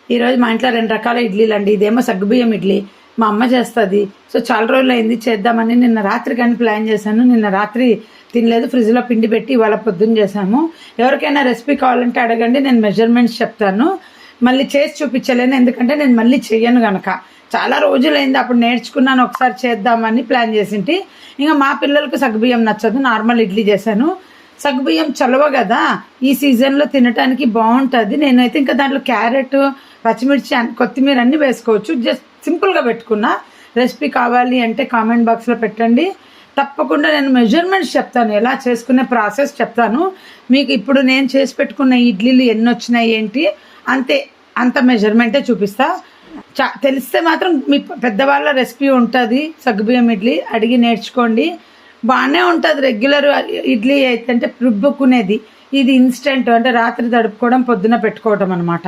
ఈరోజు మా ఇంట్లో 2 రకాల ఇడ్లీలు అండి. ఇదేమో సగ్గుబియ్యం ఇడ్లీ, మా అమ్మ చేస్తుంది. సో చాలా రోజులు అయింది చేద్దామని నిన్న రాత్రి కానీ ప్లాన్ చేశాను. నిన్న రాత్రి తినలేదు, ఫ్రిడ్జ్లో పిండి పెట్టి ఇవాళ పొద్దున్న చేశాము. ఎవరికైనా రెసిపీ కావాలంటే అడగండి, నేను మెజర్మెంట్స్ చెప్తాను. మళ్ళీ చేసి చూపించలేను, ఎందుకంటే నేను మళ్ళీ చెయ్యను కనుక. చాలా రోజులైంది, అప్పుడు నేర్చుకున్నాను, ఒకసారి చేద్దామని ప్లాన్ చేసింటి. ఇంకా మా పిల్లలకు సగ్గుబియ్యం నచ్చదు, నార్మల్ ఇడ్లీ చేశాను. సగ్గుబియ్యం చలవ కదా, ఈ సీజన్లో తినడానికి బాగుంటుంది. నేనైతే ఇంకా దాంట్లో క్యారెట్, పచ్చిమిర్చి, కొత్తిమీర అన్నీ వేసుకోవచ్చు. జస్ట్ సింపుల్గా పెట్టుకున్నా. రెసిపీ కావాలి అంటే కామెంట్ బాక్స్లో పెట్టండి, తప్పకుండా నేను మెజర్మెంట్స్ చెప్తాను, ఎలా చేసుకునే ప్రాసెస్ చెప్తాను మీకు. ఇప్పుడు నేను చేసి పెట్టుకున్న ఇడ్లీలు ఎన్ని వచ్చినాయి ఏంటి అంత మెజర్మెంటే చూపిస్తా. తెలిస్తే మాత్రం మీ పెద్దవాళ్ళ రెసిపీ ఉంటుంది సగ్గుబియ్యం ఇడ్లీ, అడిగి నేర్చుకోండి. బాగానే ఉంటుంది. రెగ్యులర్ ఇడ్లీ అయితే అంటే రుబ్బుకునేది, ఇది ఇన్స్టెంట్ అంటే రాత్రి తడుపుకోవడం, పొద్దున పెట్టుకోవడం అనమాట.